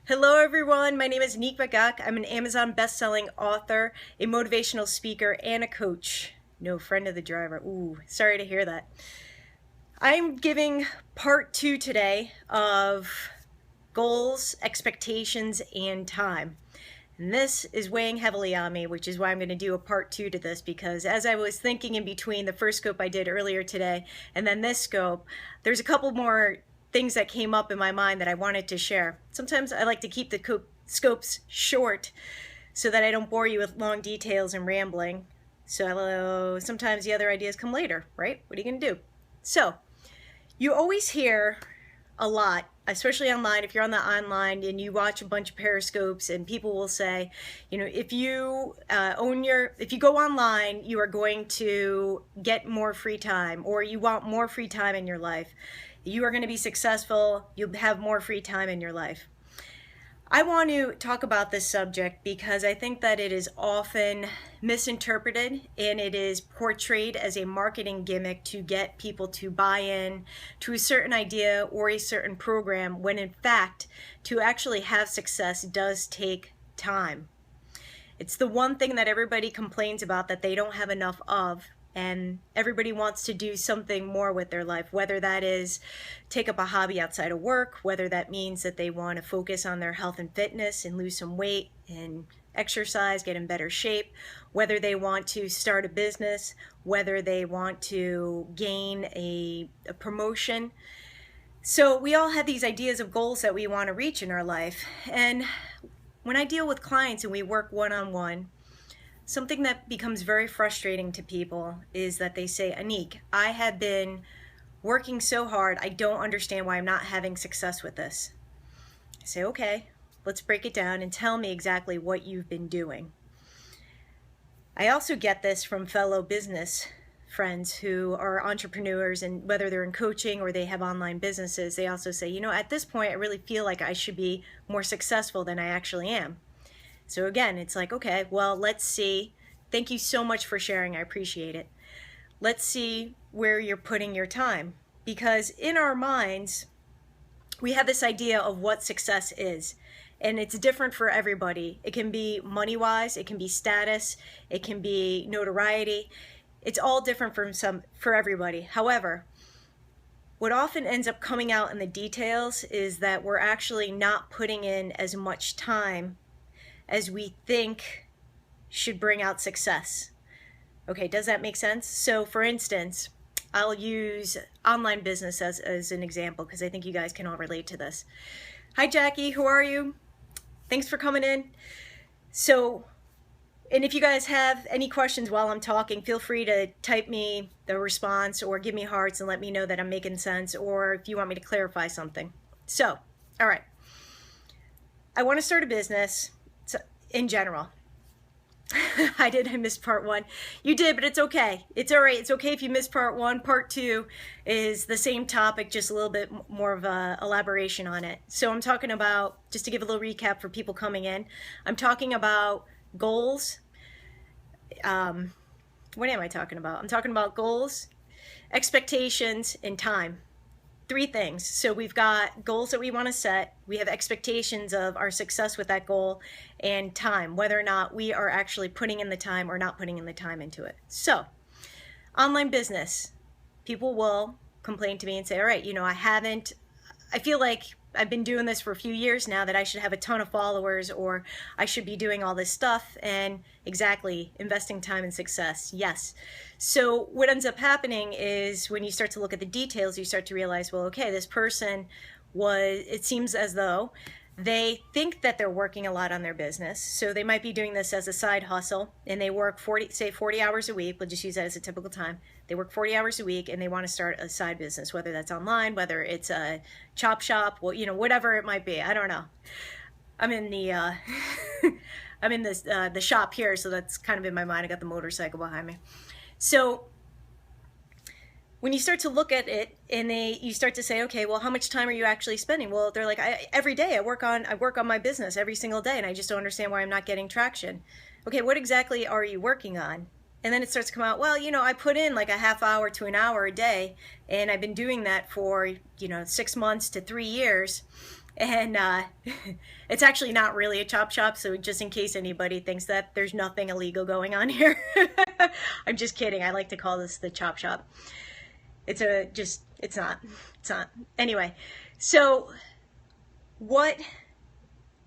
Hello everyone, my name is AnnickMagac. I'm an Amazon best-selling author, a motivational speaker, and a coach. No, friend of the driver. Ooh, sorry to hear that. I'm giving part 2 today of goals, expectations, and time. And this is weighing heavily on me, which is why I'm going to do a part 2 to this, because as I was thinking in between the first scope I did earlier today and then this scope, there's a couple more things that came up in my mind that I wanted to share. Sometimes I like to keep the scopes short so that I don't bore you with long details and rambling. So sometimes the other ideas come later, right? What are you going to do? So you always hear a lot, especially online, if you're on the online and you watch a bunch of Periscopes, and people will say, you know, if you go online, you are going to get more free time, or you want more free time in your life. You are going to be successful, you'll have more free time in your life. I want to talk about this subject because I think that it is often misinterpreted and it is portrayed as a marketing gimmick to get people to buy in to a certain idea or a certain program, when in fact, to actually have success does take time. It's the one thing that everybody complains about that they don't have enough of, and everybody wants to do something more with their life, whether that is take up a hobby outside of work, whether that means that they want to focus on their health and fitness and lose some weight and exercise, get in better shape, whether they want to start a business, whether they want to gain a promotion. So we all have these ideas of goals that we want to reach in our life. And when I deal with clients and we work one-on-one, something that becomes very frustrating to people is that they say, Annick, I have been working so hard, I don't understand why I'm not having success with this. I say, okay, let's break it down and tell me exactly what you've been doing. I also get this from fellow business friends who are entrepreneurs, and whether they're in coaching or they have online businesses, they also say, you know, at this point, I really feel like I should be more successful than I actually am. So again, it's like, okay, well, let's see. Thank you so much for sharing. I appreciate it. Let's see where you're putting your time. Because in our minds, we have this idea of what success is. And it's different for everybody. It can be money-wise, it can be status, it can be notoriety. It's all different for everybody. However, what often ends up coming out in the details is that we're actually not putting in as much time as we think should bring out success. Okay, does that make sense? So for instance, I'll use online business as an example because I think you guys can all relate to this. Hi Jackie, how are you? Thanks for coming in. So, and if you guys have any questions while I'm talking, feel free to type me the response or give me hearts and let me know that I'm making sense, or if you want me to clarify something. So, all right. I want to start a business. In general. I missed part 1. You did, but it's okay. It's all right. It's okay if you missed part 1. Part 2 is the same topic, just a little bit more of a elaboration on it. So I'm talking about, just to give a little recap for people coming in, I'm talking about goals. What am I talking about? I'm talking about goals, expectations, and time. 3 things. So we've got goals that we want to set, we have expectations of our success with that goal, and time, whether or not we are actually putting in the time or not putting in the time into it. So, online business, people will complain to me and say, all right, you know, I feel like I've been doing this for a few years now, that I should have a ton of followers, or I should be doing all this stuff. And exactly, investing time in success, yes. So what ends up happening is when you start to look at the details, you start to realize, well, okay, this person it seems as though they think that they're working a lot on their business. So they might be doing this as a side hustle, and they work 40 hours a week. We'll just use that as a typical time. They work 40 hours a week and they want to start a side business, whether that's online, whether it's a chop shop, well, you know, whatever it might be. I don't know. I'm in the I'm in the shop here, so that's kind of in my mind. I got the motorcycle behind me. So when you start to look at it and you start to say, okay, well, how much time are you actually spending? Well, they're like, every day I work on my business every single day, and I just don't understand why I'm not getting traction. Okay, what exactly are you working on? And then it starts to come out, well, you know, I put in like a half hour to an hour a day, and I've been doing that for, you know, 6 months to 3 years. And it's actually not really a chop shop, so just in case anybody thinks that, there's nothing illegal going on here. I'm just kidding. I like to call this the chop shop. It's not. It's not. Anyway, so what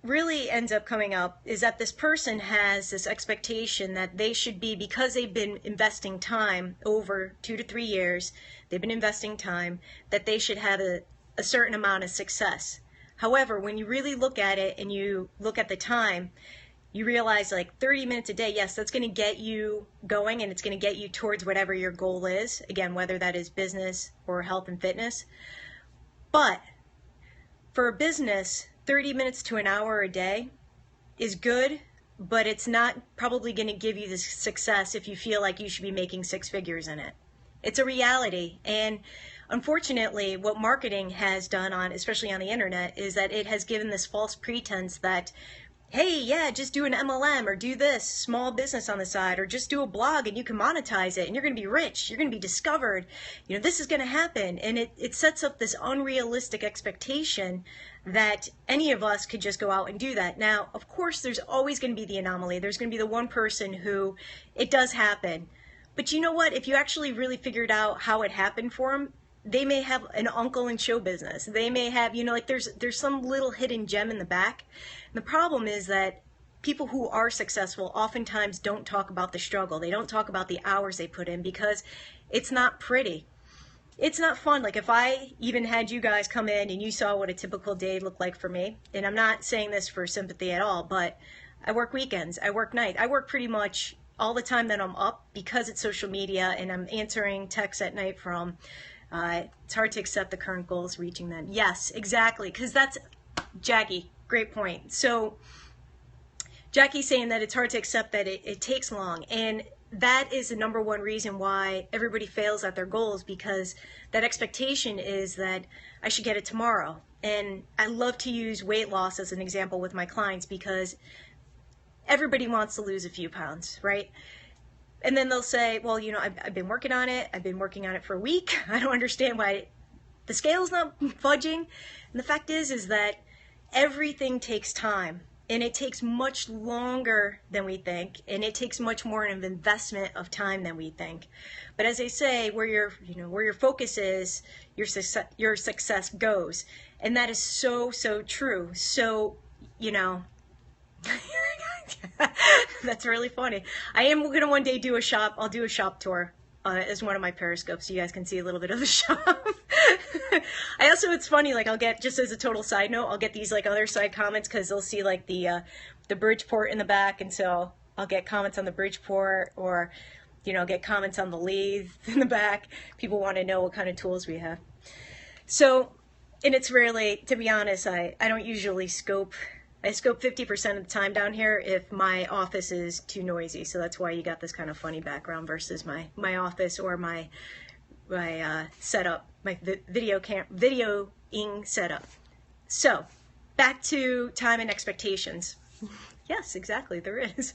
really ends up coming up is that this person has this expectation that they should be, because they've been investing time over 2 to 3 years, they've been investing time, that they should have a certain amount of success. However, when you really look at it and you look at the time, you realize like 30 minutes a day, yes, that's going to get you going and it's going to get you towards whatever your goal is. Again, whether that is business or health and fitness. But for a business, 30 minutes to an hour a day is good, but it's not probably going to give you the success if you feel like you should be making 6 figures in it. It's a reality. And unfortunately, what marketing has done on, especially on the internet, is that it has given this false pretense that, hey, yeah, just do an MLM or do this small business on the side or just do a blog and you can monetize it and you're going to be rich. You're going to be discovered. You know, this is going to happen. And it sets up this unrealistic expectation that any of us could just go out and do that. Now, of course, there's always going to be the anomaly. There's going to be the one person who it does happen. But you know what? If you actually really figured out how it happened for them, they may have an uncle in show business. They may have, you know, like there's some little hidden gem in the back. And the problem is that people who are successful oftentimes don't talk about the struggle. They don't talk about the hours they put in because it's not pretty. It's not fun. Like if I even had you guys come in and you saw what a typical day looked like for me, and I'm not saying this for sympathy at all, but I work weekends, I work nights, I work pretty much all the time that I'm up because it's social media and I'm answering texts at night from it's hard to accept the current goals reaching them. Yes, exactly, because that's Jackie. Great point. So Jackie's saying that it's hard to accept that it takes long, and that is the number one reason why everybody fails at their goals, because that expectation is that I should get it tomorrow. And I love to use weight loss as an example with my clients because everybody wants to lose a few pounds, right? And then they'll say, well, you know, I've been working on it. I've been working on it for a week. I don't understand why the scale's not fudging. And the fact is that everything takes time. And it takes much longer than we think. And it takes much more of an investment of time than we think. But as they say, where your focus is, your success goes. And that is so, so true. So, you know, that's really funny. I am going to one day do a shop. I'll do a shop tour as one of my Periscopes so you guys can see a little bit of the shop. I also, it's funny, like I'll get, just as a total side note, I'll get these like other side comments because they'll see like the Bridgeport in the back, and so I'll get comments on the Bridgeport, or you know, get comments on the lathe in the back. People want to know what kind of tools we have. So, and it's really, to be honest, I don't usually scope. I scope 50% of the time down here if my office is too noisy. So that's why you got this kind of funny background versus my office or my setup, my videoing setup. So back to time and expectations. Yes, exactly, there is.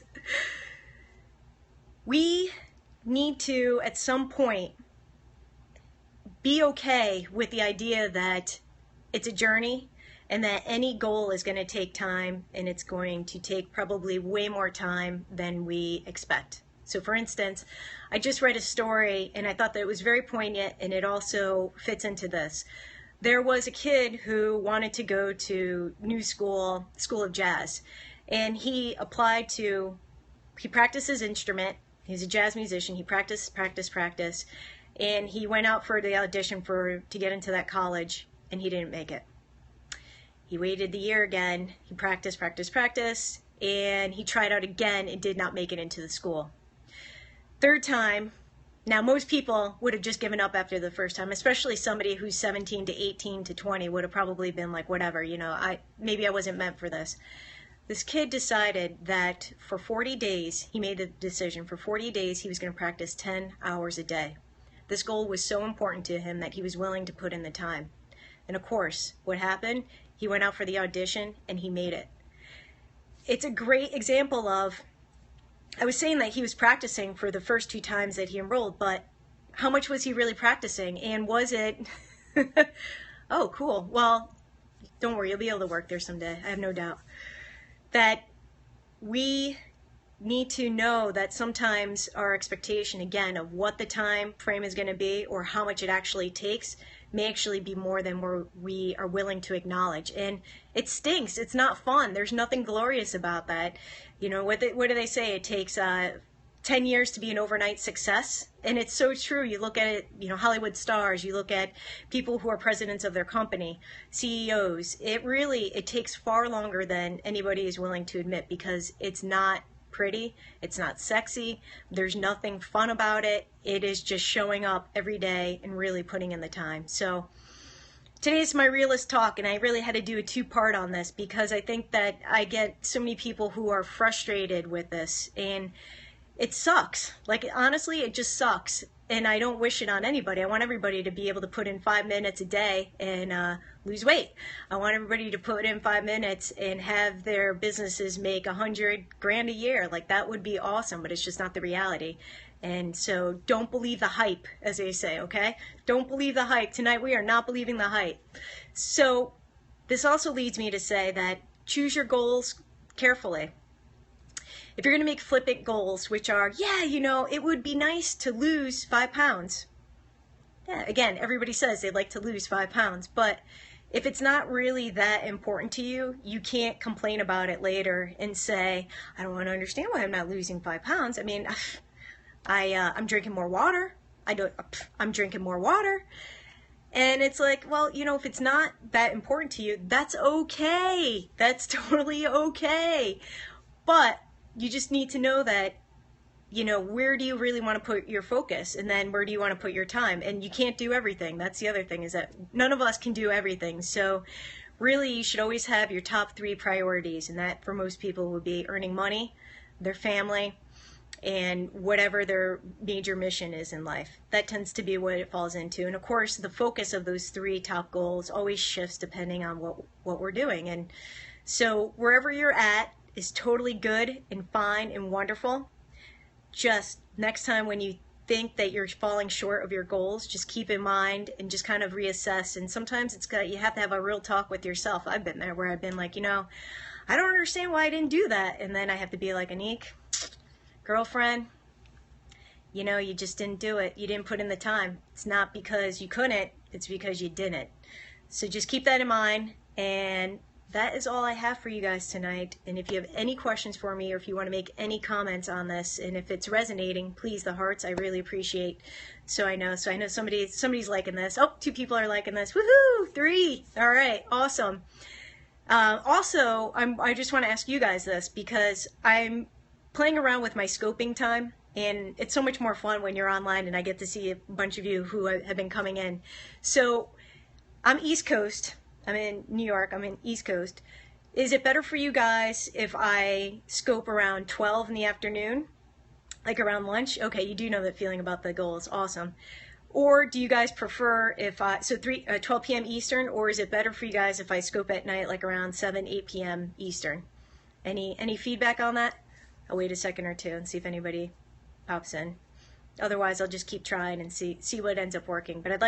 We need to, at some point, be okay with the idea that it's a journey, and that any goal is going to take time, and it's going to take probably way more time than we expect. So for instance, I just read a story and I thought that it was very poignant, and it also fits into this. There was a kid who wanted to go to New School of Jazz, and he applied to, he practiced his instrument, he's a jazz musician, he practiced, and he went out for the audition to get into that college, and he didn't make it. He waited the year again, he practiced, and he tried out again and did not make it into the school. Third time, now most people would have just given up after the first time, especially somebody who's 17 to 18 to 20 would have probably been like, whatever, you know, maybe I wasn't meant for this. This kid decided that for 40 days, he made the decision, for 40 days he was going to practice 10 hours a day. This goal was so important to him that he was willing to put in the time. And of course, what happened? He went out for the audition and he made it. It's a great example of, I was saying that he was practicing for the first 2 times that he enrolled, but how much was he really practicing? And was it, oh, cool. Well, don't worry, you'll be able to work there someday. I have no doubt. That we need to know that sometimes our expectation, again, of what the time frame is going to be or how much it actually takes may actually be more than we are willing to acknowledge. And it stinks. It's not fun. There's nothing glorious about that. You know, what do they say? It takes 10 years to be an overnight success. And it's so true. You look at it, you know, Hollywood stars, you look at people who are presidents of their company, CEOs. It takes far longer than anybody is willing to admit, because it's not pretty, it's not sexy, there's nothing fun about it. It is just showing up every day and really putting in the time. So today's my realist talk, and I really had to do a two-part on this because I think that I get so many people who are frustrated with this, and it sucks. Like, honestly, it just sucks. And I don't wish it on anybody. I want everybody to be able to put in 5 minutes a day and lose weight. I want everybody to put in 5 minutes and have their businesses make $100 grand a year. Like, that would be awesome, but it's just not the reality. And so don't believe the hype, as they say, okay? Don't believe the hype. Tonight we are not believing the hype. So this also leads me to say that choose your goals carefully. If you're going to make flippant goals, which are, yeah, you know, it would be nice to lose 5 pounds. Yeah, again, everybody says they'd like to lose 5 pounds, but if it's not really that important to you, you can't complain about it later and say, I don't want to understand why I'm not losing 5 pounds. I mean, I'm drinking more water. I'm drinking more water. And it's like, well, you know, if it's not that important to you, that's okay. That's totally okay. But you just need to know that, you know, where do you really want to put your focus, and then where do you want to put your time? And you can't do everything. That's the other thing, is that none of us can do everything. So really, you should always have your top 3 priorities, and that for most people would be earning money, their family, and whatever their major mission is in life. That tends to be what it falls into. And of course, the focus of those 3 top goals always shifts depending on what we're doing. And so wherever you're at is totally good and fine and wonderful. Just next time when you think that you're falling short of your goals, just keep in mind and just kind of reassess. And sometimes you have to have a real talk with yourself. I've been there, where I've been like, you know, I don't understand why I didn't do that. And then I have to be like, Annick, girlfriend, you know, you just didn't do it. You didn't put in the time. It's not because you couldn't, it's because you didn't. So just keep that in mind. And that is all I have for you guys tonight. And if you have any questions for me, or if you want to make any comments on this, and if it's resonating, please, the hearts, I really appreciate. So I know somebody's liking this. Oh, 2 people are liking this. Woohoo! 3. All right, awesome. Also, I just want to ask you guys this, because I'm playing around with my scoping time, and it's so much more fun when you're online and I get to see a bunch of you who have been coming in. So I'm East Coast. I'm in New York. I'm in East Coast. Is it better for you guys if I scope around 12 in the afternoon, like around lunch? Okay, you do know that feeling about the goals. Awesome. Or do you guys prefer if 12 p.m. Eastern, or is it better for you guys if I scope at night, like around 7, 8 p.m. Eastern? Any feedback on that? I'll wait a second or 2 and see if anybody pops in. Otherwise, I'll just keep trying and see what ends up working. But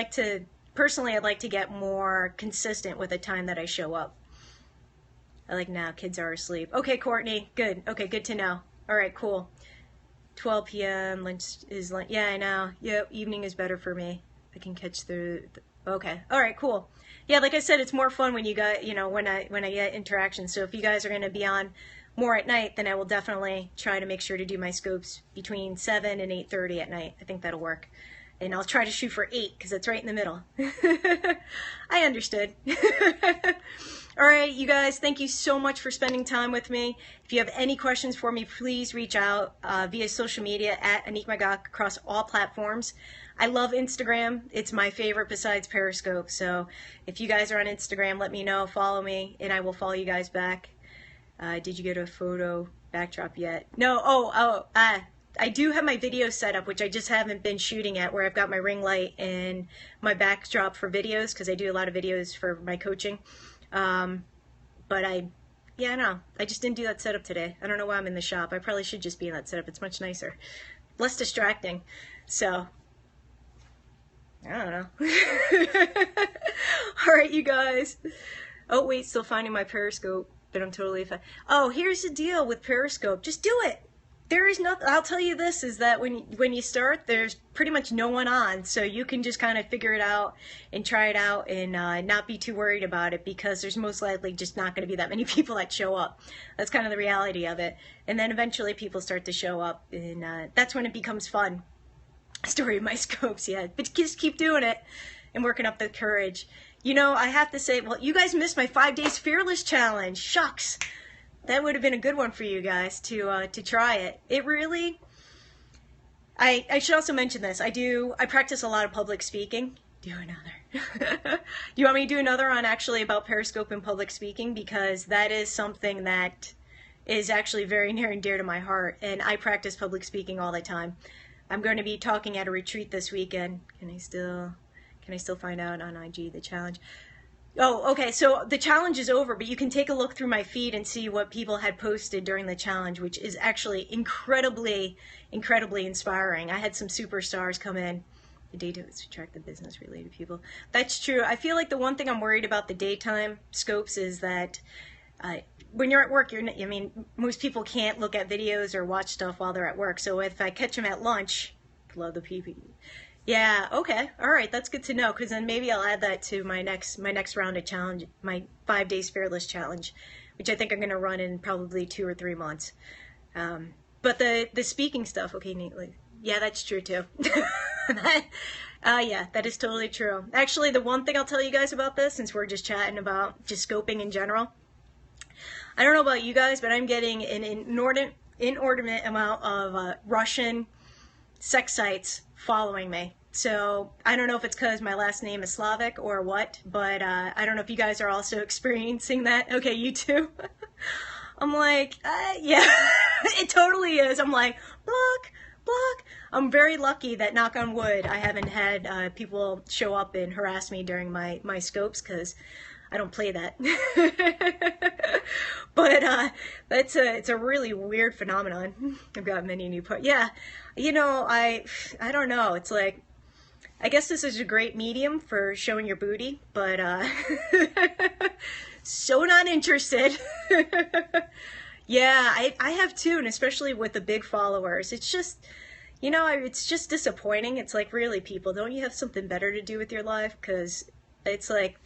personally, I'd like to get more consistent with the time that I show up. I like now, kids are asleep. Okay, Courtney, good. Okay, good to know. All right, cool. 12 p.m. lunch is lunch. Yeah, I know. Yep, evening is better for me. I can catch okay. All right, cool. Yeah, like I said, it's more fun when you got, you know, when I get interaction. So if you guys are going to be on more at night, then I will definitely try to make sure to do my scopes between 7 and 8:30 at night. I think that'll work. And I'll try to shoot for 8 because it's right in the middle. I understood. All right, you guys, thank you so much for spending time with me. If you have any questions for me, please reach out via social media at AnnickMagac across all platforms. I love Instagram. It's my favorite besides Periscope. So if you guys are on Instagram, let me know, follow me, and I will follow you guys back. Did you get a photo backdrop yet? No, I do have my video set up, which I just haven't been shooting at, where I've got my ring light and my backdrop for videos, because I do a lot of videos for my coaching. But I just didn't do that setup today. I don't know why I'm in the shop. I probably should just be in that setup. It's much nicer. Less distracting. So, I don't know. All right, you guys. Oh, wait, still finding my Periscope, but I'm totally fine. Oh, here's the deal with Periscope. Just do it. There is nothing. I'll tell you this, is that when you start, there's pretty much no one on, so you can just kind of figure it out and try it out and not be too worried about it, because there's most likely just not going to be that many people that show up. That's kind of the reality of it. And then eventually people start to show up, and that's when it becomes fun. Story of my scopes, yeah. But just keep doing it and working up the courage. You know, I have to say, well, you guys missed my 5 days fearless challenge. Shucks. That would have been a good one for you guys to try it. It really, I should also mention this. I practice a lot of public speaking. Do another. Do you want me to do another on actually about Periscope and public speaking? Because that is something that is actually very near and dear to my heart. And I practice public speaking all the time. I'm going to be talking at a retreat this weekend. Can I still find out on IG the challenge? Oh, okay, so the challenge is over, but you can take a look through my feed and see what people had posted during the challenge, which is actually incredibly, incredibly inspiring. I had some superstars come in. The daytime is to attract the business-related people. That's true. I feel like the one thing I'm worried about the daytime scopes is that when you're at work, most people can't look at videos or watch stuff while they're at work. So if I catch them at lunch, love the PP. Yeah, okay. All right, that's good to know, because then maybe I'll add that to my next round of challenge, my 5 days fearless challenge, which I think I'm going to run in probably 2 or 3 months. But the speaking stuff, okay, neatly. Yeah, that's true too. Yeah, that is totally true. Actually, the one thing I'll tell you guys about this, since we're just chatting about just scoping in general, I don't know about you guys, but I'm getting an inordinate amount of Russian sex sites following me. So I don't know if it's because my last name is Slavic or what, but I don't know if you guys are also experiencing that. Okay, you too. I'm like, yeah, it totally is. I'm like, block, block. I'm very lucky that, knock on wood, I haven't had people show up and harass me during my scopes, because I don't play that. But it's a really weird phenomenon. I've got many new yeah, you know, I don't know. It's like, I guess this is a great medium for showing your booty, but so not interested. Yeah, I have too, and especially with the big followers. It's just, you know, it's just disappointing. It's like, really, people, don't you have something better to do with your life? Because it's like,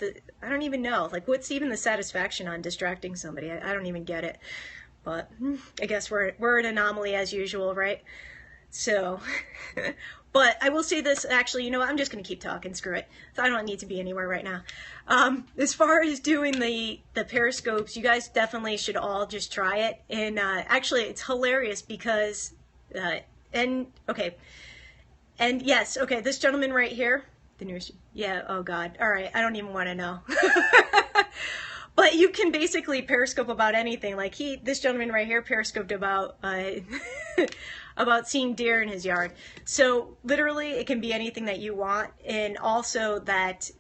I don't even know. Like, what's even the satisfaction on distracting somebody? I don't even get it. But I guess we're an anomaly as usual, right? So, but I will say this, actually, you know what? I'm just going to keep talking. Screw it. So I don't need to be anywhere right now. As far as doing the periscopes, you guys definitely should all just try it. And actually, it's hilarious because, and yes, okay, this gentleman right here, the newest, yeah, oh God, all right, I don't even want to know. But you can basically periscope about anything. Like this gentleman right here periscoped about about seeing deer in his yard. So literally, it can be anything that you want, and also that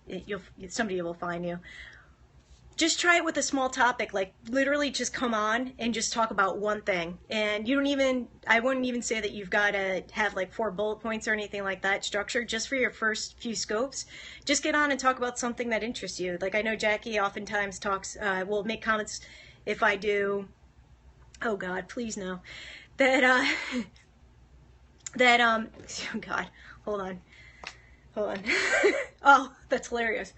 somebody will find you. Just try it with a small topic, like literally just come on and just talk about one thing. And I wouldn't even say that you've got to have like 4 bullet points or anything like that structured. Just for your first few scopes, just get on and talk about something that interests you. Like, I know Jackie oftentimes will make comments if I do, oh God, please no, that, oh God, hold on. Oh, that's hilarious.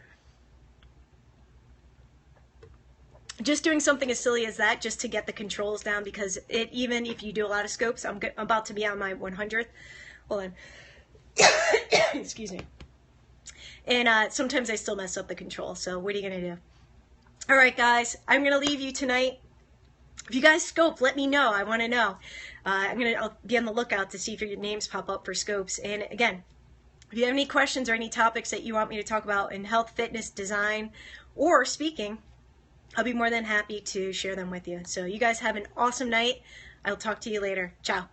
Just doing something as silly as that, just to get the controls down, because even if you do a lot of scopes, I'm about to be on my 100th. Hold on. Excuse me. And sometimes I still mess up the control, so what are you going to do? All right, guys, I'm going to leave you tonight. If you guys scope, let me know. I want to know. I'll be on the lookout to see if your names pop up for scopes. And again, if you have any questions or any topics that you want me to talk about in health, fitness, design, or speaking, I'll be more than happy to share them with you. So you guys have an awesome night. I'll talk to you later. Ciao.